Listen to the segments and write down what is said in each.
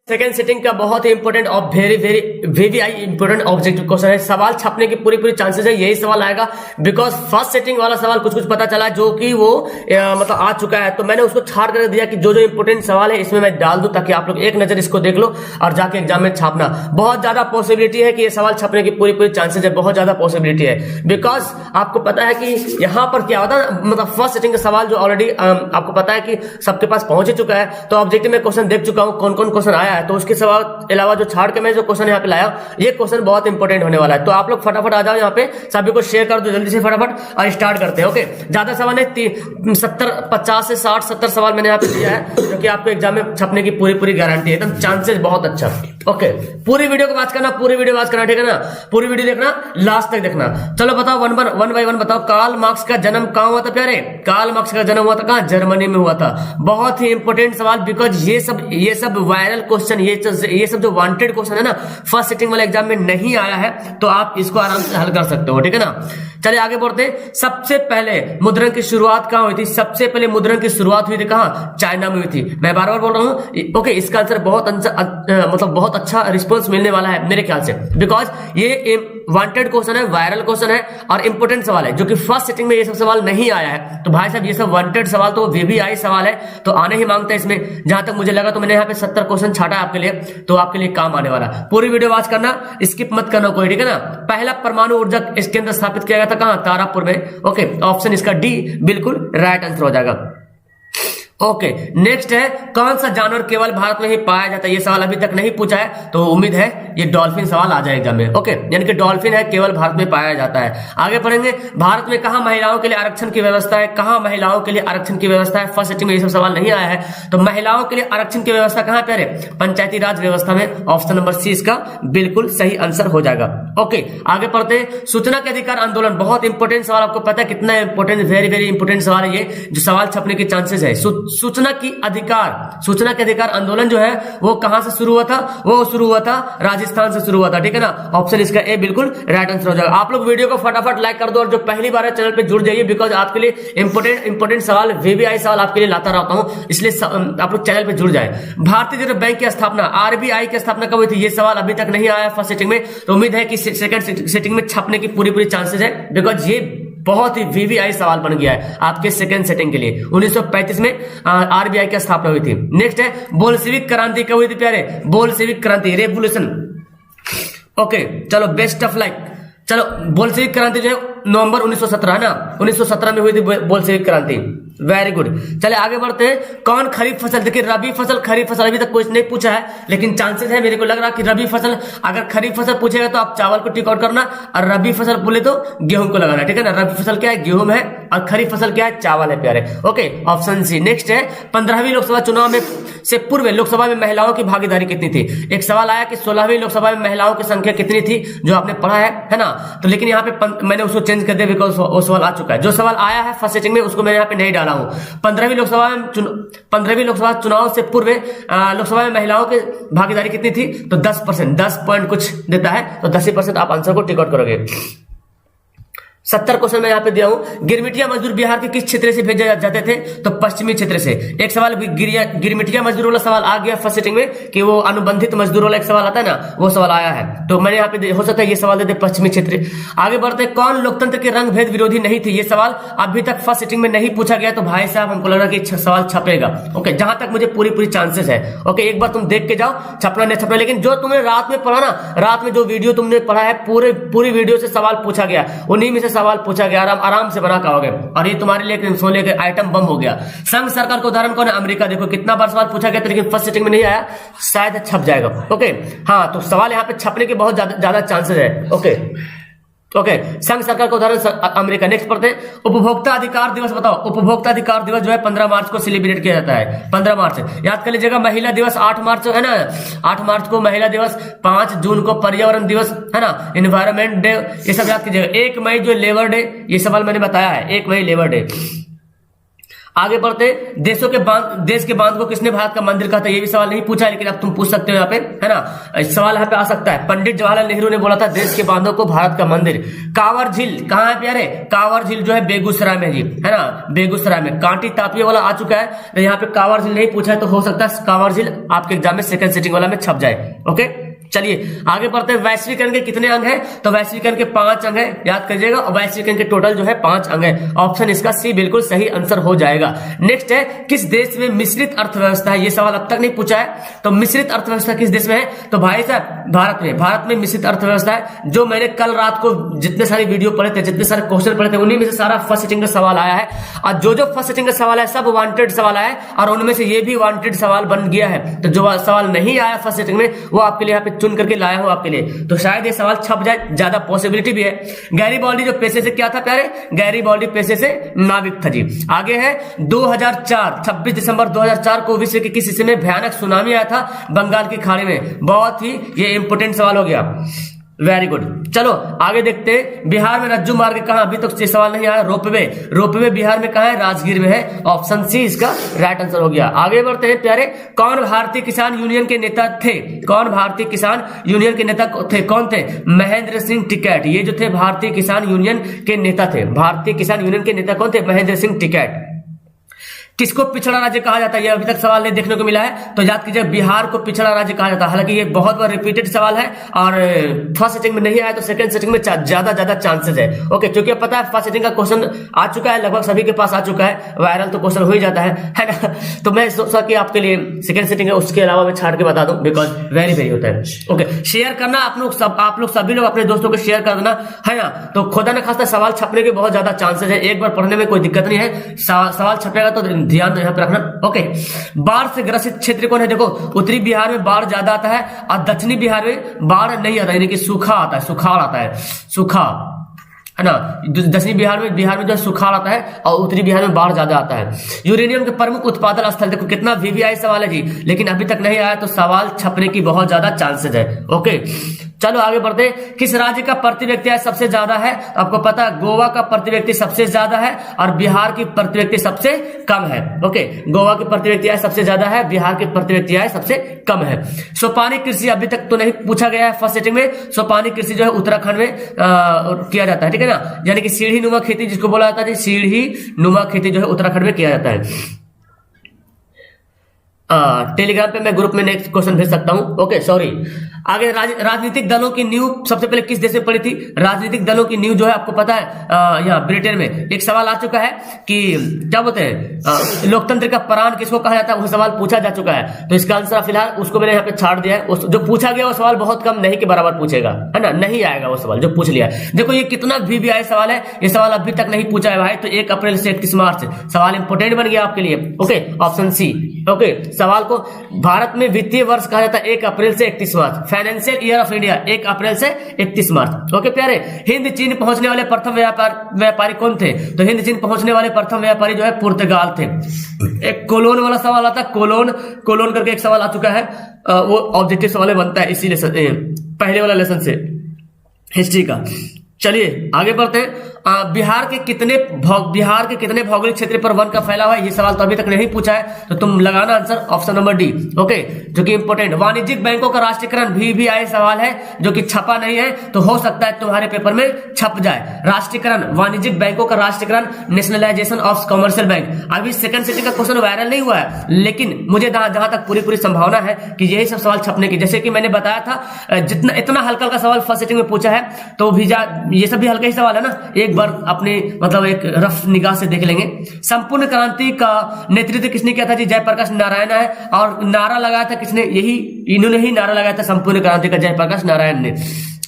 Second sitting का बहुत ही important और very very VVI important objective question है। सवाल छपने की पूरी चांसेस है यही सवाल आएगा, बिकॉज फर्स्ट सेटिंग वाला सवाल कुछ पता चला जो कि वो मतलब आ चुका है, तो मैंने उसको छाट कर दिया कि जो इंपॉर्टेंट सवाल है इसमें मैं डाल दूं ताकि आप लोग एक नजर इसको देख लो और जाके एग्जाम में छापना। बहुत ज्यादा पॉसिबिलिटी है कि ये सवाल छपने की पूरी चांसेस है, बहुत ज्यादा पॉसिबिलिटी है, बिकॉज आपको पता है कि यहाँ पर क्या होता है, मतलब फर्स्ट सेटिंग का सवाल जो ऑलरेडी आपको पता है कि सबके पास पहुंच ही चुका है, तो ऑब्जेक्टिव में क्वेश्चन देख चुका हूं कौन क्वेश्चन आया है, तो उसके सवाल अलावा जो छाड़ के मैं जो क्वेश्चन यहाँ पे लाया ये क्वेश्चन बहुत इंपॉर्टेंट होने वाला है। तो आप लोग फटाफट आ जाओ यहाँ पे, सभी को शेयर कर दो जल्दी से फटाफट और स्टार्ट करते हैं। ओके, ज्यादा सवाल है 50 से 60-70 सवाल मैंने यहाँ पे दिया है जो कि आपको एग्जाम में छपने की पूरी गारंटी है, एकदम चांसेस बहुत अच्छा। ओके, पूरी वीडियो को वॉच करना, पूरी वीडियो वॉच करना, ठीक है ना, पूरी वीडियो देखना, लास्ट तक देखना। चलो बताओ वन बाय वन बताओ, कार्ल मार्क्स का जन्म कहाँ हुआ था प्यारे? कार्ल मार्क्स का जन्म हुआ था कहाँ? जर्मनी में हुआ था। बहुत ही इंपॉर्टेंट सवाल, बिकॉज ये सब वायरल क्वेश्चन, ये सब जो वांटेड क्वेश्चन है ना, फर्स्ट सिटिंग वाले एग्जाम में नहीं आया है, तो आप इसको आराम से हल कर सकते हो, ठीक है ना। चलिए आगे बढ़ते हैं। सबसे पहले मुद्रण की शुरुआत कहां हुई थी? सबसे पहले मुद्रण की शुरुआत हुई थी कहां? चाइना में हुई थी। मैं बार बार बोल रहा हूं, ओके, इसका आंसर बहुत अच्छा रिस्पॉन्स मिलने वाला है मेरे ख्याल से, बिकॉज ये वांटेड क्वेश्चन है, वायरल क्वेश्चन है और इंपोर्टेंट सवाल है, जो कि फर्स्ट सिटिंग में ये सब सवाल नहीं आया है। तो भाई साहब ये सब वांटेड सवाल तो वीवीआई सवाल है, तो आने ही मांगता है इसमें। जहां तक मुझे लगा तो मैंने यहाँ पे 70 क्वेश्चन छाटा आपके लिए, तो आपके लिए काम आने वाला। पूरी वीडियो वॉच करना, स्किप मत करना कोई, ठीक है ना। पहला परमाणु ऊर्जा केंद्र स्थापित किया गया था कहां? तारापुर में। ओके, ऑप्शन इसका डी बिल्कुल राइट आंसर हो जाएगा। ओके, नेक्स्ट है, कौन सा जानवर केवल भारत में ही पाया जाता है? ये सवाल अभी तक नहीं पूछा है, तो उम्मीद है ये डॉल्फिन सवाल आ जाएगा में। ओके, यानी कि डॉल्फिन है, केवल भारत में पाया जाता है। आगे पढ़ेंगे, भारत में कहां महिलाओं के लिए आरक्षण की व्यवस्था है? कहां महिलाओं के लिए आरक्षण की व्यवस्था है? फर्स्ट सेटिंग में ये सब सवाल नहीं आया है, तो महिलाओं के लिए आरक्षण की व्यवस्था कहां पे है? पंचायती राज व्यवस्था में। ऑप्शन नंबर सी इसका बिल्कुल सही आंसर हो जाएगा। ओके, आगे पढ़ते हैं, सूचना के अधिकार आंदोलन, बहुत इंपॉर्टेंट सवाल, आपको पता है कितना इंपॉर्टेंट, वेरी वेरी इंपॉर्टेंट सवाल है ये, जो सवाल छपने की चांसेस है। सूचना के अधिकार आंदोलन जो है वो कहां से शुरू हुआ था? वो शुरू हुआ था राजस्थान से शुरू हुआ था, ठीक है ना। ऑप्शन इसका ए बिल्कुल राइट आंसर हो जाएगा। आप लोग वीडियो को फटाफट लाइक कर दो और जो पहली बार है चैनल पे जुड़ जाइए, बिकॉज आपके लिए इंपॉर्टेंट सवाल, वीवीआई सवाल आपके लिए लाता रहता हूं, इसलिए आप लोग चैनल पे जुड़ जाए। भारतीय रिजर्व बैंक की स्थापना, आरबीआई की स्थापना कब हुई थी? ये सवाल अभी तक नहीं आया फर्स्ट सेटिंग में, तो उम्मीद है कि सेकंड सेटिंग में छपने की पूरी चांसेस है, बिकॉज ये बहुत ही वीवीआई सवाल बन गया है आपके सेकंड सेटिंग के लिए। 1935 में आरबीआई की स्थापना हुई थी। नेक्स्ट है, बोल्शेविक क्रांति कब हुई थी प्यारे? बोल्शेविक क्रांति, रेवोल्यूशन। ओके, चलो बेस्ट ऑफ लाइक। चलो, बोल्शेविक क्रांति जो है नवंबर 1917 है ना, 1917 में हुई थी बोल्शेविक क्रांति। Very good. चले आगे बढ़ते हैं, कौन खरीफ फसल? देखिए रबी फसल, खरीफ फसल अभी तक कुछ नहीं पूछा है, लेकिन चांसेस है, मेरे को लग रहा है कि रबी फसल, अगर खरीफ फसल पूछेगा तो आप चावल को टिक आउट करना, और रबी फसल बोले तो गेहूं को लगाना, ठीक है ना। रबी फसल क्या है? गेहूं है, और खरीफ फसल क्या है? चावल है प्यारे। Okay, option C. नेक्स्ट है, 15वीं लोकसभा चुनाव में से पूर्व लोकसभा में महिलाओं की भागीदारी कितनी थी? एक सवाल आया कि 16वीं लोकसभा में महिलाओं की संख्या कितनी थी, जो आपने पढ़ा है ना। तो लेकिन यहाँ पे मैंने उसको चेंज कर दिया, बिकॉज वो सवाल आ चुका है। जो सवाल आया है फर्स्ट सेटिंग में उसको मैंने यहाँ पे नहीं डाला हूं। 15वीं लोकसभा चुनाव से पूर्व लोकसभा में महिलाओं की भागीदारी कितनी थी? तो 10%, 10 पॉइंट कुछ देता है, तो 10% आप आंसर को टिक आउट करोगे। 70 क्वेश्चन मैं यहाँ पे दिया हूं। गिरमिटिया मजदूर बिहार के किस क्षेत्र से भेजे जाते थे? तो पश्चिमी क्षेत्र से। एक सवाल गिरमिटिया मजदूर वाला सवाल आ गया फर्स्ट सेटिंग में, कि वो अनुबंधित मजदूर वाला एक सवाल आता है ना, वो सवाल आया है, तो मैंने यहाँ पे हो सकता है ये सवाल देते पश्चिमी क्षेत्र। आगे बढ़ते, कौन लोकतंत्र के रंग भेद विरोधी नहीं थी? ये सवाल अभी तक फर्स्ट सेटिंग में नहीं पूछा गया, तो भाई साहब हमको लग रहा है कि सवाल छपेगा। ओके, जहां तक मुझे पूरी चांसेस है। ओके, एक बार तुम देख के जाओ, छपना नहीं छपना, लेकिन जो तुमने रात में पढ़ा ना, रात में जो वीडियो तुमने पढ़ा है, पूरी वीडियो से सवाल पूछा गया, उन्हीं में से सवाल पूछा गया, आराम से बना पाओगे, और ये तुम्हारे लिए सोने के आइटम बम हो गया। संघ सरकार का उदाहरण कौन है? अमेरिका। देखो कितना बार सवाल पूछा गया था, लेकिन फर्स्ट सेटिंग में नहीं आया, शायद छप जाएगा। ओके, हाँ, तो सवाल यहाँ पे छपने के बहुत ज्यादा चांसेस है। ओके, संघ सरकार का उदाहरण अमेरिका। नेक्स्ट पढ़ते हैं, उपभोक्ता अधिकार दिवस बताओ। उपभोक्ता अधिकार दिवस जो है 15 मार्च को सेलिब्रेट किया जाता है। 15 मार्च याद कर लीजिएगा। महिला दिवस 8 मार्च है ना, 8 मार्च को महिला दिवस, 5 जून को पर्यावरण दिवस है ना, एनवायरमेंट डे, ये सब याद कीजिएगा। 1 मई जो लेबर डे, ये सवाल मैंने बताया है, 1 मई लेबर डे। आगे बढ़ते, देश के बांध को किसने भारत का मंदिर कहा था? ये भी सवाल नहीं पूछा है, लेकिन अब तुम पूछ सकते हो यहाँ पे, है ना, सवाल यहाँ पे आ सकता है। पंडित जवाहरलाल नेहरू ने बोला था देश के बांधों को भारत का मंदिर। कांवर झील कहाँ है प्यारे? कांवर झील जो है बेगूसराय में जी, है ना, बेगूसराय में। कांटी तापिया वाला आ चुका है, तो यहाँ पे कांवर झील नहीं पूछा है, तो हो सकता है कांवर झील आपके एग्जाम में सेकंड सिटिंग वाला में छप जाए। ओके, चलिए आगे बढ़ते हैं। वैश्वीकरण के कितने अंग हैं? तो वैश्वीकरण के 5 अंग हैं, याद करिएगा। और वैश्वीकरण के टोटल जो है 5 अंग है। ऑप्शन इसका सी बिल्कुल सही आंसर हो जाएगा। नेक्स्ट है, किस देश में मिश्रित अर्थव्यवस्था है? ये सवाल अब तक नहीं पूछा है। तो मिश्रित अर्थव्यवस्था किस देश में है? तो भाई साहब भारत में। भारत में मिश्रित अर्थव्यवस्था है। जो मैंने कल रात को जितने सारे वीडियो पढ़े थे, जितने सारे क्वेश्चन पढ़े थे, उन्हीं में से सारा फर्स्ट सिटिंग का सवाल आया है। और जो फर्स्ट सिटिंग का सवाल है सब वांटेड सवाल आया है, और उनमें से ये भी वांटेड सवाल बन गया है। तो जो सवाल नहीं आया फर्स्ट सिटिंग में, वो आपके लिए यहाँ पे चुन करके लाया हूं आपके लिए। तो शायद ये सवाल छप जाए, ज्यादा पॉसिबिलिटी भी है। गैरीबाल्डी जो पेशे से क्या था प्यारे? गैरीबाल्डी पेशे से नाविक था जी। आगे है 2004, 26 दिसंबर 2004 को विश्व के किस हिस्से में भयानक सुनामी आया था? बंगाल की खाड़ी में। बहुत ही ये इंपोर्टेंट सवाल हो गया। Very good. चलो आगे देखते हैं। बिहार में रज्जू मार्ग कहां? अभी तक तो सवाल नहीं आया। रोपवे बिहार में कहां है? राजगीर में है। ऑप्शन सी इसका राइट आंसर हो गया। आगे बढ़ते हैं प्यारे। कौन भारतीय किसान यूनियन के नेता थे? कौन भारतीय किसान यूनियन के नेता थे? कौन थे? महेंद्र सिंह टिकैत। ये जो थे भारतीय किसान यूनियन के नेता थे। भारतीय किसान यूनियन के नेता कौन थे? महेंद्र सिंह टिकैत। किसको पिछड़ा राज्य कहा जाता है? ये अभी तक सवाल नहीं देखने को मिला है, तो याद कीजिए बिहार को पिछड़ा राज्य कहा जाता है। हालांकि ये बहुत बार रिपीटेड सवाल है, और फर्स्ट सेटिंग में नहीं आया तो सेकंड सेटिंग में ज्यादा चांसेस है। ओके, क्योंकि अब पता है फर्स्ट सेटिंग का क्वेश्चन आ चुका है, लगभग सभी के पास आ चुका है, वायरल तो क्वेश्चन हो ही जाता है ना। तो मैं सोचा कि आपके लिए सेकंड सेटिंग है, उसके अलावा मैं छाड़ के बता दूं, बिकॉज वेरी होता है। ओके, शेयर करना आप लोग सभी लोग अपने दोस्तों को शेयर कर देना, है ना। तो खुदा न खास्ता सवाल छपने के बहुत ज्यादा चांसेस है। एक बार पढ़ने में कोई दिक्कत नहीं है, सवाल छपेगा तो ध्यान यहाँ पे रखना। ओके, बाढ़ से ग्रसित क्षेत्र कौन है? देखो, उत्तरी बिहार में बाढ़ ज्यादा आता है, और दक्षिणी बिहार में बाढ़ नहीं आता, यानी कि सूखा आता है, सुखाड़ आता है, सूखा, है ना। दक्षिणी बिहार में जो सुखाड़ आता है, और उत्तरी बिहार में बाढ़ ज्यादा आता है। यूरेनियम के प्रमुख उत्पादन स्थल, देखो कितना वीवीआई सवाल है जी, लेकिन अभी तक नहीं आया, तो सवाल छपने की बहुत ज्यादा चांसेस है। ओके, चलो आगे बढ़ते। किस राज्य का प्रति व्यक्ति आय सबसे ज्यादा है? आपको पता है गोवा का प्रति व्यक्ति सबसे ज्यादा है, और बिहार की प्रति व्यक्ति सबसे कम है। ओके, गोवा की प्रति व्यक्ति आय सबसे ज्यादा है, बिहार की प्रति व्यक्ति आय सबसे कम है। सोपानी कृषि अभी तक तो नहीं पूछा गया है फर्स्ट सेटिंग में। सोपानी कृषि जो है उत्तराखंड में किया जाता है, ठीक है ना, यानी कि सीढ़ी नुमा खेती जिसको बोला जाता है, सीढ़ी नुमा खेती जो है उत्तराखंड में किया जाता है। टेलीग्राम पे मैं ग्रुप में नेक्स्ट क्वेश्चन भेज सकता हूं। Okay, sorry. आगे राजनीतिक दलों की नींव सबसे पहले किस देश में पड़ी थी? राजनीतिक दलों की नींव जो है आपको पता है यहाँ ब्रिटेन में। एक सवाल आ चुका है कि क्या बोलते हैं लोकतंत्र का प्राण किसको कहा जाता है, वो सवाल पूछा जा चुका है। तो इसका आंसर फिलहाल उसको मैंने यहाँ पे छाड़ दिया है। जो पूछा गया वो सवाल बहुत कम नहीं के बराबर पूछेगा, है ना, नहीं आएगा वो सवाल जो पूछ लिया। देखो ये कितना वीवीआई सवाल है, ये सवाल अभी तक नहीं पूछा है भाई। तो 1 अप्रैल से 31 मार्च सवाल इंपोर्टेंट बन गया आपके लिए। Okay, option C. ओके, सवाल को भारत में वित्तीय वर्ष कहा जाता है 1 अप्रैल से 31 मार्च। फाइनेंशियल ईयर ऑफ इंडिया 1 अप्रैल से 31 मार्च। ओके प्यारे, हिंद चीन पहुंचने वाले प्रथम व्यापारी कौन थे? तो हिंद चीन पहुंचने वाले प्रथम व्यापारी जो है पुर्तगाल थे। एक कोलोन वाला सवाल आता है, कोलोन करके एक सवाल आ चुका है, वो ऑब्जेक्टिव सवाल बनता है इसी लेसन, पहले वाला लेसन से हिस्ट्री का। चलिए आगे बढ़ते हैं। बिहार के कितने भौगोलिक क्षेत्र पर वन का फैला हुआ है? ये सवाल तो अभी तक नहीं पूछा है, तो तुम लगाना answer option number D. Okay, जो कि इंपोर्टेंट। वाणिज्यिक बैंकों का राष्ट्रीयकरण भी आए सवाल है, जो कि छपा नहीं है, तो हो सकता है तुम्हारे पेपर में छप जाए। राष्ट्रीयकरण, वाणिज्यिक बैंकों का राष्ट्रीयकरण, नेशनलाइजेशन ऑफ कमर्शियल बैंक। अभी सेकंड सिटिंग का क्वेश्चन वायरल नहीं हुआ है, लेकिन मुझे जहां तक पूरी संभावना है कि यही सब सवाल छपने की। जैसे कि मैंने बताया था, जितना इतना हल्का सवाल फर्स्ट सिटिंग में पूछा है, तो भी ये सब भी हल्का ही सवाल है ना। एक बार अपने मतलब एक रफ निगाह से देख लेंगे। संपूर्ण क्रांति का नेतृत्व किसने किया था जी? जयप्रकाश नारायण है। और नारा लगाया था किसने? इन्होंने ही नारा लगाया था संपूर्ण क्रांति का, जयप्रकाश नारायण ने।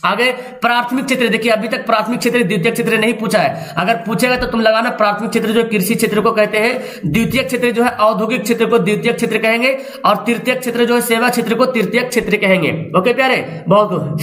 आगे प्राथमिक क्षेत्र, देखिए अभी तक प्राथमिक क्षेत्र द्वितीय क्षेत्र नहीं पूछा है। अगर पूछेगा तो तुम लगाना प्राथमिक क्षेत्र जो कृषि क्षेत्र को कहते हैं, द्वितीय क्षेत्र जो है औद्योगिक क्षेत्र को द्वितीय क्षेत्र कहेंगे, और तृतीय क्षेत्र जो है सेवा क्षेत्र को तृतीय क्षेत्र कहेंगे। ओके प्यारे, बहुत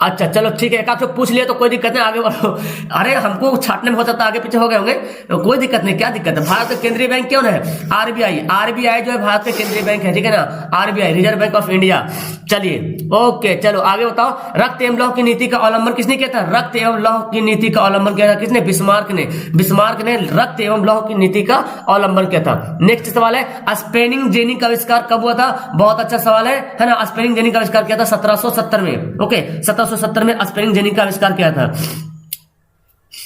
अच्छा चलो ठीक है, एक आपसे पूछ लिया तो कोई दिक्कत नहीं, आगे बढ़ो। अरे हमको छाटने में हो सकता है आगे पीछे हो गए होंगे, तो कोई दिक्कत नहीं, क्या दिक्कत है। भारत का केंद्रीय बैंक क्यों है? आरबीआई। आरबीआई जो है भारत का केंद्रीय बैंक है, ठीक है ना, RBI reserve bank of India. चलिए ओके, चलो आगे बताओ। रक्त एवं लौह की नीति का अवलंबन किसने किया था? रक्त एवं लौह की नीति का अवलंबन किया था किसने? बिस्मार्क ने। बिस्मार्क ने रक्त एवं लौह की नीति का अवलंबन किया था। नेक्स्ट सवाल है, स्पेनिंग जेनी का आविष्कार कब हुआ था? बहुत अच्छा सवाल है ना। स्पेनिंग जेनी का आविष्कार किया था 1770 में। ओके 1770 में स्पेनिंग जेनी का आविष्कार किया था।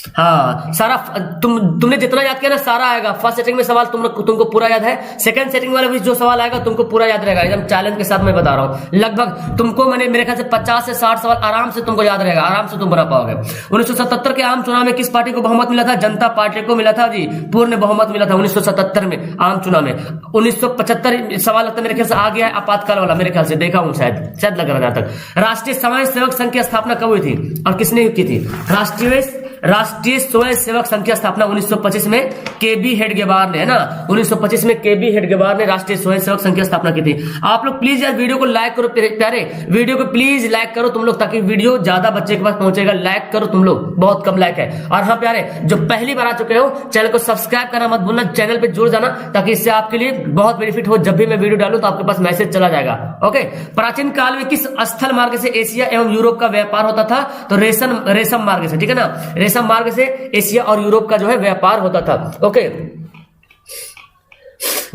हाँ सारा तुमने जितना याद किया ना सारा आएगा। फर्स्ट सेटिंग में सवाल तुमको पूरा याद है, सेकंड सेटिंग वाले भी जो सवाल आएगा तुमको पूरा याद रहेगा, एकदम चैलेंज के साथ मैं बता रहा हूं। लगभग तुमको मैंने मेरे ख्याल से 50 से 60 सवाल आराम से तुमको याद रहेगा, आराम से तुम बना पाओगे। 1977 के आम चुनाव में किस पार्टी को बहुमत मिला था? जनता पार्टी को मिला था जी, पूर्ण बहुमत मिला था 1977 में आम चुनाव में। 1975 सवाल लगता है मेरे ख्याल से आ गया है, आपातकाल वाला, मेरे ख्याल से देखा हूं, शायद लग रहा है। जहां तक राष्ट्रीय समाज सेवक संघ की स्थापना कब हुई थी और किसने की थी? राष्ट्रीय स्वयं सेवक संघ की स्थापना 1925 में केबी हेडगेवार ने, है ना, 1925 में केबी हेडगेवार ने राष्ट्रीय स्वयं सेवक संघ की स्थापना की थी। आप लोग प्लीज यार वीडियो को लाइक करो, प्यारे वीडियो को प्लीज लाइक करो तुम लोग, ताकि वीडियो ज्यादा बच्चे के पास पहुंचेगा। लाइक करो तुम लोग, बहुत कम लाइक है। और हाँ प्यारे, जो पहली बार आ चुके हो चैनल को सब्सक्राइब करना मत भूलना, चैनल पे जुड़ जाना, ताकि इससे आपके लिए बहुत बेनिफिट हो। जब भी मैं वीडियो डालूं तो आपके पास मैसेज चला जाएगा। ओके, प्राचीन काल में किस स्थल मार्ग से एशिया एवं यूरोप का व्यापार होता था? तो रेशम मार्ग से, ठीक है ना, रेशम मार्ग से एशिया और यूरोप का जो है व्यापार होता था। ओके,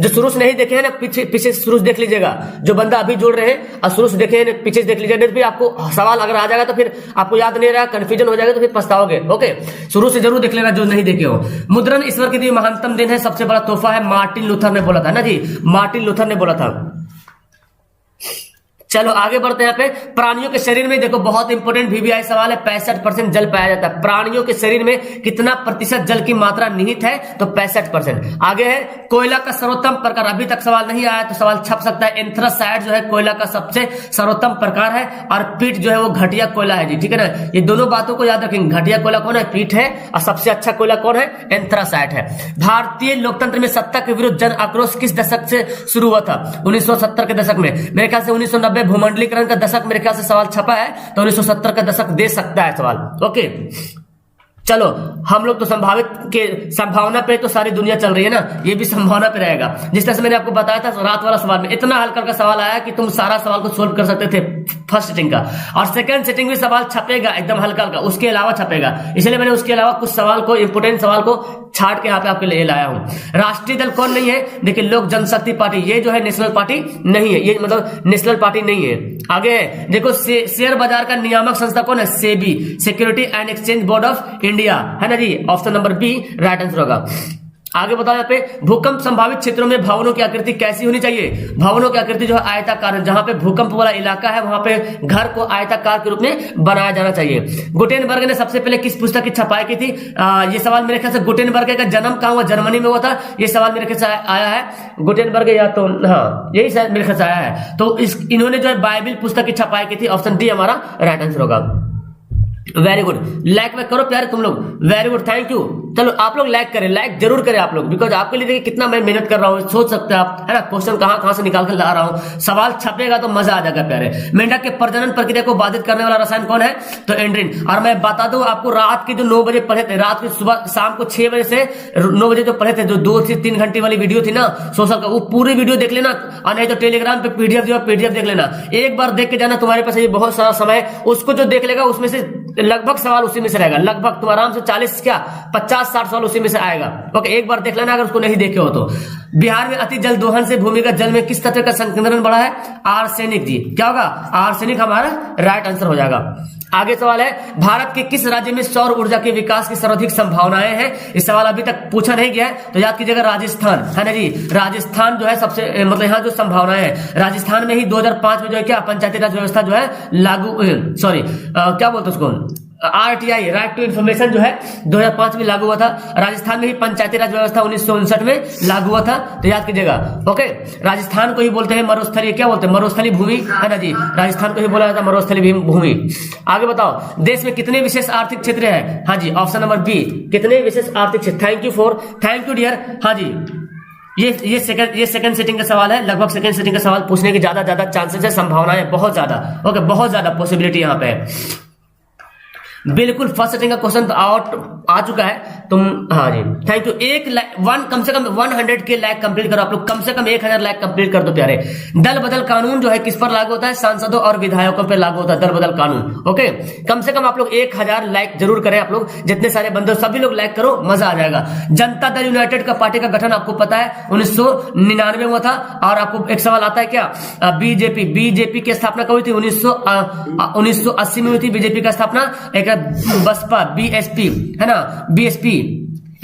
जो शुरू से नहीं देखे हैं ना, पीछे शुरू से देख लीजिएगा। जो बंदा अभी जुड़ रहे हैं और शुरू से देखे हैं पीछे से देख लीजिएगा, नहीं तो आपको सवाल अगर आ जाएगा तो फिर आपको याद नहीं रहा, कंफ्यूजन हो जाएगा, तो फिर पछताओगे। ओके, शुरू से जरूर देख लेना जो नहीं देखे हो। मुद्रण ईश्वर के लिए महानतम दिन है, सबसे बड़ा तोहफा है, मार्टिन लूथर ने बोला था ना जी, मार्टिन लूथर ने बोला था। चलो आगे बढ़ते हैं। यहाँ पे प्राणियों के शरीर में देखो, बहुत इंपॉर्टेंट वीवीआई सवाल है, 65% जल पाया जाता है। प्राणियों के शरीर में कितना प्रतिशत जल की मात्रा निहित है? तो 65%। आगे है कोयला का सर्वोत्तम प्रकार, अभी तक सवाल नहीं आया तो सवाल छप सकता है। एंथ्रासाइड जो है कोयला का सबसे सर्वोत्तम प्रकार है, और पीट जो है वो घटिया कोयला है जी, ठीक है ना। ये दोनों बातों को याद रखेंगे, घटिया कोयला कौन है? पीट है, और सबसे अच्छा कोयला कौन है? एंथ्रासाइड है। भारतीय लोकतंत्र में सत्ता के विरुद्ध जन आक्रोश किस दशक से शुरू हुआ था? 1970 के दशक में, मेरे ख्याल से 1990 भूमंडलीकरण का दशक मेरे ख्याल से सवाल छपा है, तो 1970 का दशक दे सकता है सवाल। ओके चलो, हम लोग तो संभावना पे तो सारी दुनिया चल रही है ना, ये भी संभावना पे रहेगा। जिस तरह से मैंने आपको बताया था रात वाला सवाल में इतना हल्का का सवाल आया कि तुम सारा सवाल को सोल्व कर सकते थे फर्स्ट सेटिंग का, और सेकंड सेटिंग में सवाल छपेगा एकदम हल्का हल्का, उसके अलावा छपेगा, इसलिए मैंने उसके अलावा कुछ सवाल को, इंपोर्टेंट सवाल को छाट के यहाँ पे आपके लिए लाया हूं। राष्ट्रीय दल कौन नहीं है? देखिए, लोक जनशक्ति पार्टी, ये जो है नेशनल पार्टी नहीं है, ये मतलब नेशनल पार्टी नहीं है। आगे है देखो, शेयर बाजार का नियामक संस्था कौन है? SEBI, security and exchange board of India, है ना जी। Option number B right answer होगा। आगे बताओ यहाँ पे, भूकंप संभावित क्षेत्रों में भवनों की आकृति कैसी होनी चाहिए? भवनों की आकृति जो है आयताकार, जहां पे भूकंप वाला इलाका है वहां पे घर को आयताकार के रूप में बनाया जाना चाहिए। गुटेनबर्ग ने सबसे पहले किस पुस्तक की छपाई की थी? ये सवाल मेरे ख्याल से गुटेनबर्ग का जन्म कहाँ हुआ? जर्मनी में हुआ था। ये सवाल मेरे ख्याल से आया है गुटेनबर्ग, या तो हाँ यही शायद मेरे ख्याल से आया है। तो इन्होंने जो है बाइबिल पुस्तक की छपाई की थी। ऑप्शन डी हमारा राइट आंसर होगा। वेरी गुड, लाइक वैक करो प्यारे तुम लोग, वेरी गुड, थैंक यू। चलो आप लोग लाइक करें, लाइक जरूर करें आप लोग, बिकॉज आपके लिए देखिए कितना मैं मेहनत कर रहा हूँ, सोच सकते हैं आप, है ना, क्वेश्चन कहां से निकाल कर ला रहा हूँ। सवाल छपेगा तो मजा आ जाएगा प्यारे। मेंढक के प्रजनन प्रक्रिया को बाधित करने वाला रसायन कौन है? तो एंड्रिन। और मैं बता दूं आपको, रात के जो 9 बजे पढ़े थे, रात के सुबह शाम को 6 बजे से 9 बजे जो पढ़े थे, जो 2 से 3 घंटे वाली वीडियो थी ना सोशल का, वो पूरी वीडियो देख लेना, और नहीं तो टेलीग्राम पे पीडीएफ जो पीडीएफ देख लेना। एक बार देख के जाना, तुम्हारे पास ये बहुत सारा समय, उसको जो देख लेगा उसमें से लगभग सवाल उसी में से रहेगा, लगभग तुम आराम से 40 क्या 50-60 सवाल उसी में से आएगा। ओके, एक बार देख लेना अगर उसको नहीं देखे हो तो। बिहार में अति जल दोहन से भूमिगत जल में किस तत्व का संकेंद्रण बढ़ा है? आर्सेनिक जी। क्या होगा? आर्सेनिक हमारा राइट आंसर हो जाएगा। आगे सवाल है, भारत के किस राज्य में सौर ऊर्जा के विकास की सर्वाधिक संभावनाएं हैं? इस सवाल अभी तक पूछा नहीं गया है, तो याद कीजिएगा राजस्थान, है ना जी। राजस्थान जो है सबसे मतलब यहाँ जो संभावनाएं है, राजस्थान में ही 2005 में जो है क्या पंचायती राज व्यवस्था जो है लागू, सॉरी क्या बोलते उसको, आरटीआई राइट टू इन्फॉर्मेशन जो है 2005 में लागू हुआ था। राजस्थान में ही पंचायती राज व्यवस्था 1959 में लागू हुआ था, तो याद कीजिएगा। ओके, राजस्थान को ही बोलते हैं मरुस्थलीय, क्या बोलते हैं? मरुस्थली भूमि, है ना जी। राजस्थान को ही बोला जाता है मरुस्थली भूमि। आगे बताओ, देश में कितने विशेष आर्थिक क्षेत्र है? हाँ जी, ऑप्शन नंबर बी, कितने विशेष आर्थिक क्षेत्र। Thank you dear. हाँ जी, ये सेकंड सेटिंग का सवाल है, लगभग सेकंड सेटिंग का सवाल पूछने की ज्यादा चांसेस है, संभावना है बहुत ज्यादा। ओके, बहुत ज्यादा पॉसिबिलिटी यहाँ पे है। बिल्कुल फर्स्ट सेटिंग का क्वेश्चन तो आउट आ चुका है तुम। हाँ जी थैंक यू। कम से कम 100 के लाइक कंप्लीट करो आप लोग, कम से कम 1000 लाइक कंप्लीट कर दो प्यारे। दल बदल कानून जो है किस पर लागू होता है? सांसदों और विधायकों पर लागू होता है दल बदल कानून। ओके कम से कम आप लोग 1000 लाइक जरूर करें आप लोग, जितने सारे बंदे सभी लोग लाइक करो, मजा आ जाएगा। जनता दल यूनाइटेड का पार्टी का गठन आपको पता है 1999 हुआ था। और आपको एक सवाल आता है क्या? बीजेपी की स्थापना कब हुई थी? 1980 में हुई थी बीजेपी का स्थापना। एक बसपा बीएसपी है ना, बीएसपी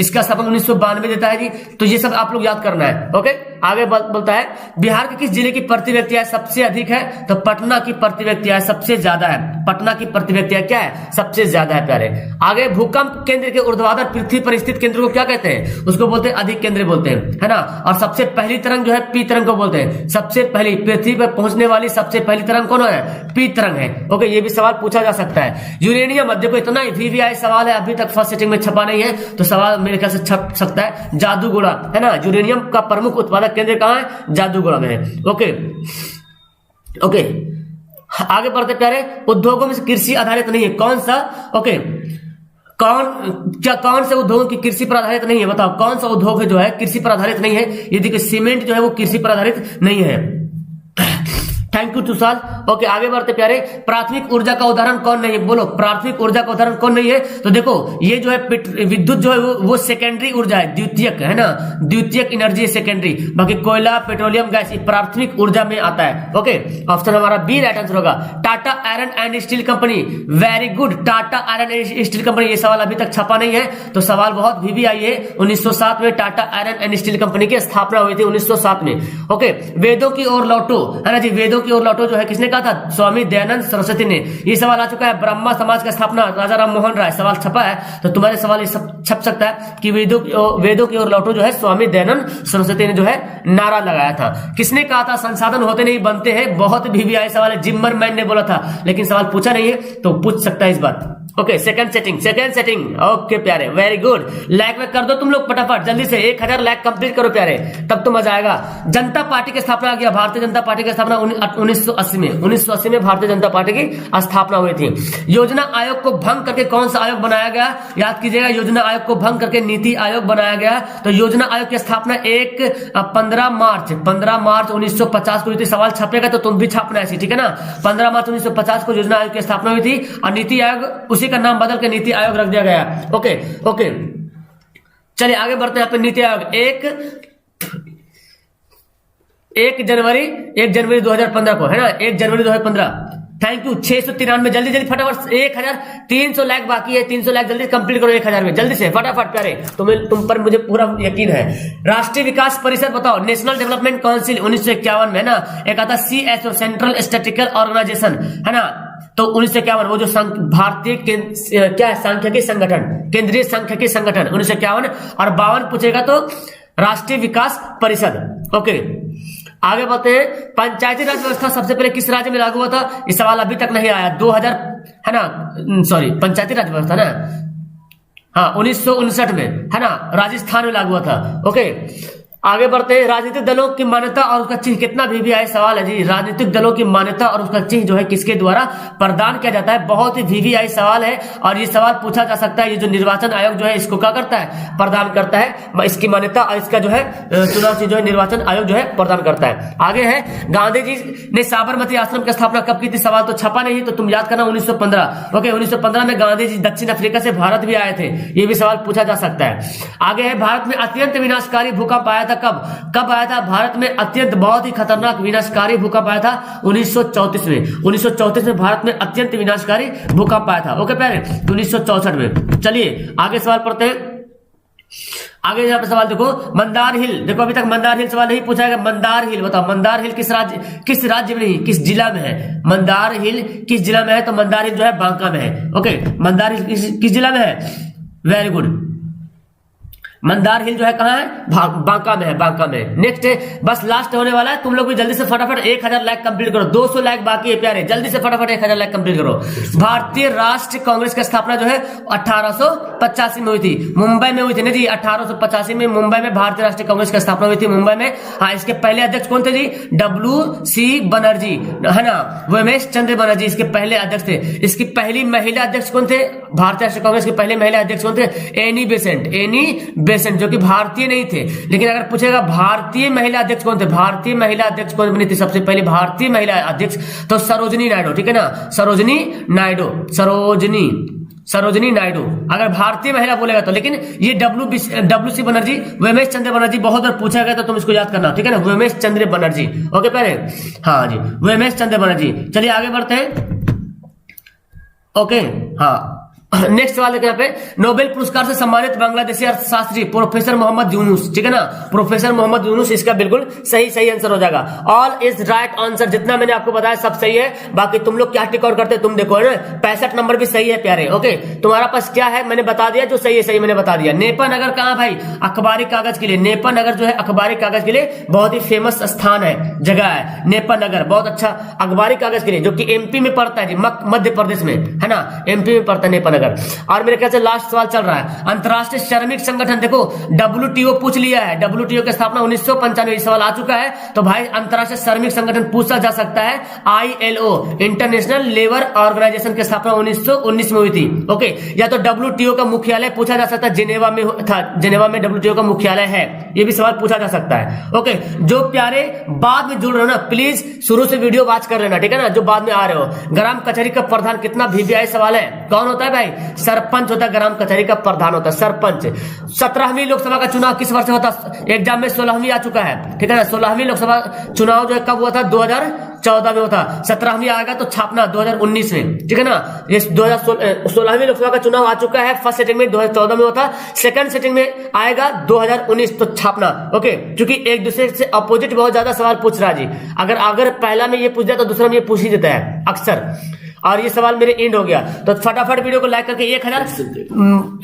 इसका स्थापना 1992 देता है जी। तो ये सब आप लोग याद करना है। ओके आगे बोलता है बिहार के किस जिले की प्रति व्यक्ति आय सबसे अधिक है? तो पटना की प्रति व्यक्ति आय सबसे ज्यादा है। पटना की प्रति व्यक्ति आय क्या है? सबसे ज्यादा है प्यारे। आगे भूकंप केंद्र के ऊर्ध्वाधर पृथ्वी पर स्थित केंद्र को क्या कहते हैं? उसको बोलते हैं अधिक केंद्र बोलते हैं, है ना। और सबसे पहली तरंग जो है पी तरंग को बोलते हैं। सबसे पहली पृथ्वी पर पहुंचने वाली सबसे पहली तरंग कौन है? पी तरंग है। ओके ये भी सवाल पूछा जा सकता है। यूरेनियम देखो इतना वीवीआई सवाल है, अभी तक फर्स्ट सेटिंग में छपा नहीं है, तो सवाल मेरे ख्याल से छप सकता है। जादूगोड़ा है ना, यूरेनियम का प्रमुख उत्पादक केंद्र कहां है? जादूगोड़ा में है। ओके आगे बढ़ते प्यारे। उद्योगों में से कृषि आधारित नहीं है कौन सा? ओके कौन से उद्योगों की कृषि पर आधारित नहीं है? बताओ कौन सा उद्योग है जो है कृषि पर आधारित नहीं है? ये देखिए सीमेंट जो है वो कृषि पर आधारित नहीं है। Thank you Tushar. ओके आगे बढ़ते प्यारे। प्राथमिक ऊर्जा का उदाहरण कौन नहीं है? बोलो प्राथमिक ऊर्जा का उदाहरण कौन नहीं है? तो देखो ये जो है विद्युत जो है वो सेकेंडरी ऊर्जा है, द्वितीयक है ना, द्वितीयक एनर्जी है सेकेंडरी। बाकी कोयला पेट्रोलियम गैस ये प्राथमिक ऊर्जा में आता है। ओके ऑप्शन हमारा बी राइट आंसर होगा। Tata iron and steel company, very good. Tata iron and steel company, ये सवाल अभी तक छपा नहीं है, तो सवाल बहुत वीवीआई है। 1907 में Tata iron and steel company की स्थापना हुई थी 1907 में। ओके वेदों की ओर लौटो है ना जी, वेदों की ओर लौटो जो है किसने कहा था? स्वामी दयानंद सरस्वती ने। ये सवाल आ चुका है। ब्रह्मा समाज का स्थापना राजा राम मोहन राय, सवाल छपा है, तो तुम्हारे सवाल छप सकता है कि वेदों की ओर लौटो जो है स्वामी दयानंद सरस्वती ने जो है नारा लगाया था। किसने कहा था संसाधन होते नहीं बनते हैं? बहुत वीवीआई सवाल है, जिम्मरमैन ने बोला था, लेकिन सवाल पूछा नहीं है तो पूछ सकता है इस बार। ओके सेकंड सेटिंग ओके प्यारे वेरी गुड। लाइक में कर दो तुम लोग फटाफट जल्दी से, 1000 लाइक कंप्लीट करो प्यारे, तब तो मजा आएगा। जनता पार्टी की स्थापना किया, भारतीय जनता पार्टी की स्थापना 1980 में भारतीय जनता पार्टी की स्थापना हुई थी। योजना आयोग को भंग करके कौन सा आयोग बनाया गया? याद कीजिएगा योजना आयोग को भंग करके नीति आयोग बनाया गया। तो योजना आयोग की स्थापना 15 मार्च 1950 को हुई थी। सवाल छपेगा तो तुम भी छापना ऐसी, ठीक है ना। 15 मार्च 1950 को योजना आयोग की स्थापना हुई थी और नीति आयोग उसी का नाम बदल के नीति आयोग रख दिया गया। ओके चलिए आगे बढ़ते हैं। यहाँ पे नीति आयोग 1 जनवरी 2015 को है ना, 1 जनवरी 2015। थैंक यू 693 जल्दी फटाफट 1300 लाइक बाकी है, 300 लाइक जल्दी कंप्लीट करो 1000 में, जल्दी से फटाफट प्यारे, तुम पर मुझे पूरा यकीन है। राष्ट्रीय विकास परिषद बताओ, नेशनल डेवलपमेंट काउंसिल 1951 में है ना। एक आता CSO सेंट्रल स्टैटिस्टिकल ऑर्गेनाइजेशन है ना, तो 1951 वो जो भारतीय क्या है सांख्यिकी संगठन, केंद्रीय सांख्यिकी संगठन 1951। और 52 पूछेगा तो राष्ट्रीय विकास परिषद। ओके आगे बढ़ते हैं। पंचायती राज व्यवस्था सबसे पहले किस राज्य में लागू हुआ था? इस सवाल अभी तक नहीं आया। 2000 है ना, सॉरी पंचायती राज व्यवस्था ना, हाँ 1959 में है ना, राजस्थान में लागू हुआ था। ओके आगे बढ़ते हैं। राजनीतिक दलों की मान्यता और उसका चिन्ह कितना वीवीआई सवाल है जी। राजनीतिक दलों की मान्यता और उसका चिन्ह जो है किसके द्वारा प्रदान किया जाता है? बहुत ही वीवीआई सवाल है और ये सवाल पूछा जा सकता है। ये जो निर्वाचन आयोग जो है इसको क्या करता है? प्रदान करता है इसकी मान्यता, और इसका जो है चुनाव जो है निर्वाचन आयोग जो है प्रदान करता है। आगे है गांधी जी ने साबरमती आश्रम की स्थापना कब की थी? सवाल तो छपा नहीं तो तुम याद करना 1915। ओके 1915 में गांधी जी दक्षिण अफ्रीका से भारत भी आए थे, ये भी सवाल पूछा जा सकता है। आगे है भारत में अत्यंत विनाशकारी भूकंप आया था कब आया था? भारत में अत्यंत बहुत ही खतरनाक विनाशकारी भूकंप आया था 1934 में। 1934 में भारत में अत्यंत विनाशकारी भूकंप आया था। ओके प्यारे 1964 में। चलिए आगे सवाल पढ़ते हैं। आगे यहाँ पे सवाल देखो, मंदार हिल, देखो अभी तक मंदार हिल सवाल नहीं पूछा गया। मंदार हिल बताओ, मंदार हिल किस राज्य में नहीं, किस जिला में है? मंदार हिल किस जिला में है? तो मंदार हिल जो है बांका में है। ओके मंदार हिल किस जिला में है? Very good. मंदार हिल जो है कहाँ है, बांका में है, बांका में। नेक्स्ट है, बस लास्ट होने वाला है, तुम लोग भी जल्दी से फटाफट 1000 लाइक कंप्लीट करो, 200 लाइक बाकी है प्यारे, जल्दी से फटाफट 1000 लाइक कंप्लीट करो। भारतीय राष्ट्रीय कांग्रेस की स्थापना जो है 1885 में हुई थी, मुंबई में हुई थी ना जी, 1885 में मुंबई में भारतीय राष्ट्रीय कांग्रेस की स्थापना हुई थी, मुंबई में। हाँ, इसके पहले अध्यक्ष कौन थे जी, WC बनर्जी है ना, उमेश चंद्र बनर्जी इसके पहले अध्यक्ष थे। इसकी पहली महिला अध्यक्ष कौन थे, भारतीय राष्ट्रीय कांग्रेस के पहले महिला अध्यक्ष कौन थे, एनी बेसेंट, जो कि भारतीय नहीं थे। लेकिन अगर पूछेगा भारतीय महिला अध्यक्ष कौन थे, भारतीय महिला अध्यक्ष कौन बनी थी सबसे पहले भारतीय महिला अध्यक्ष, तो सरोजिनी नायडू, ठीक है ना, सरोजिनी नायडू अगर भारतीय महिला बोलेगा तो। लेकिन ये WC बनर्जी, उमेश चंद्र बनर्जी बहुत बार पूछा गया तो तुम इसको याद करना, ठीक है ना, उमेश चंद्र बनर्जी। ओके पहले, हाँ जी, उमेश चंद्र बनर्जी। चलिए आगे बढ़ते हैं। ओके, हाँ, नेक्स्ट वाले यहाँ पे नोबेल पुरस्कार से सम्मानित बांग्लादेशी अर्थशास्त्री प्रोफेसर मोहम्मद यूनुस, ठीक है ना, प्रोफेसर मोहम्मद यूनुस, इसका बिल्कुल सही आंसर हो जाएगा। ऑल इज राइट आंसर, जितना मैंने आपको बताया सब सही है। बाकी तुम लोग क्या टिक आउट करते तुम देखो, है ना, 65 नंबर भी सही है प्यारे। ओके, तुम्हारा पास क्या है मैंने बता दिया, जो सही है सही मैंने बता दिया। नेपा नगर कहाँ भाई, अखबारी कागज के लिए, नेपा नगर जो है अखबारी कागज के लिए बहुत ही फेमस स्थान है, जगह है नेपा नगर, बहुत अच्छा अखबारी कागज के लिए, जो कि MP में पड़ता है जी, मध्य प्रदेश में, है ना, MP में पड़ता है नेपा। और मेरे ख्याल से लास्ट सवाल चल रहा है, अंतरराष्ट्रीय श्रमिक संगठन, देखो WTO पूछ लिया है, WTO की स्थापना 1995, सवाल आ चुका है, तो भाई अंतरराष्ट्रीय श्रमिक संगठन पूछा जा सकता है। ILO, इंटरनेशनल लेबर ऑर्गेनाइजेशन की स्थापना 1919 में हुई थी। ओके, या तो WTO का मुख्यालय पूछा जा सकता है, जिनेवा में था, जिनेवा में WTO का मुख्यालय है, ये भी सवाल पूछा जा सकता है। ओके, जो प्यारे बाद में जुड़ रहे हो ना, प्लीज शुरू से वीडियो वॉच कर लेना, ठीक है ना, जो बाद में आ रहे हो। ग्राम कचहरी का प्रधान कितना VVI सवाल है, कौन होता है भाई, सरपंच होता है, ग्राम कचहरी का प्रधान होता है सरपंच। 17वीं लोकसभा का चुनाव किस वर्ष होता है, एग्जाम में 16वीं आ चुका है, ठीक है ना, 16वीं लोकसभा चुनाव जो है कब हुआ था, 2014 में होता। 17वीं आएगा तो छापना 2019 में, ठीक है ना। ये 16वीं लोकसभा का चुनाव आ चुका है, फर्स्ट सेटिंग में 2014 में होता, सेकंड सेटिंग में आएगा 2019, तो छापना। ओके, क्योंकि एक दूसरे से अपोजिट बहुत ज्यादा सवाल पूछ रहा है जी, अगर पहला में ये पूछ दिया तो दूसरा में ये पूछ ही देता है अक्सर। और ये सवाल मेरे एंड हो गया, तो फटाफट वीडियो को लाइक करके 1000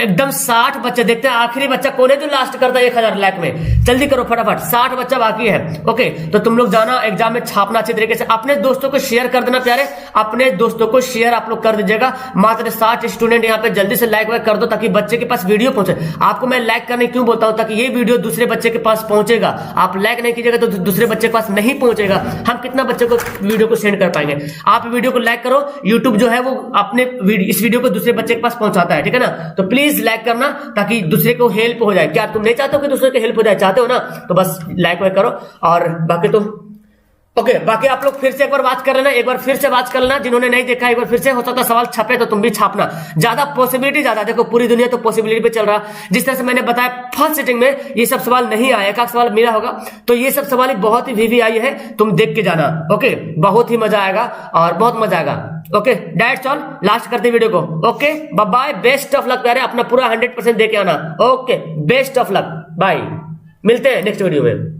एकदम 60 बच्चे देखते हैं, आखिरी बच्चा कौन है जो लास्ट करता है 1000 लाइक में, जल्दी करो फटाफट, 60 बच्चा बाकी है। ओके, तो तुम लोग जाना एग्जाम में छापना अच्छे तरीके से, अपने दोस्तों को शेयर कर देना प्यारे, अपने दोस्तों को शेयर आप लोग कर दीजिएगा। मात्र 60 स्टूडेंट यहाँ पे, जल्दी से लाइक वाइक कर दो ताकि बच्चे के पास वीडियो पहुंचे। आपको मैं लाइक करने क्यों बोलता हूं, ताकि ये वीडियो दूसरे बच्चे के पास पहुंचेगा। आप लाइक नहीं कीजिएगा तो दूसरे बच्चे के पास नहीं पहुंचेगा, हम कितना बच्चे को वीडियो को सेंड कर पाएंगे। आप वीडियो को लाइक करो, यूट्यूब जो है वो अपने इस वीडियो को दूसरे बच्चे के पास पहुंचाता है, ठीक है ना, तो प्लीज लाइक करना ताकि दूसरे को हेल्प हो जाए। क्या तुम नहीं चाहते हो कि दूसरे को हेल्प हो जाए, चाहते हो ना, तो बस लाइक वाइक करो। और बाकी तो ओके, बाकी आप लोग फिर से एक बार बात कर लेना, एक बार फिर से बात कर लेना, जिन्होंने नहीं देखा एक बार फिर से, हो सकता सवाल छपे तो तुम भी छापना, ज्यादा पॉसिबिलिटी ज्यादा, देखो पूरी दुनिया तो पॉसिबिलिटी पे चल रहा। जिस तरह से मैंने बताया फर्स्ट सेटिंग में ये सब सवाल नहीं आया, एक सवाल मिला होगा, तो ये सब सवाल बहुत ही VVI है, तुम देख के जाना। ओके, बहुत ही मजा आएगा और बहुत मजा आएगा। ओके, दैट्स ऑल, लास्ट करते वीडियो को। Okay, bye bye, best of luck प्यारे, अपना पूरा 100% दे के आना। Okay, best of luck, bye, मिलते हैं नेक्स्ट वीडियो में।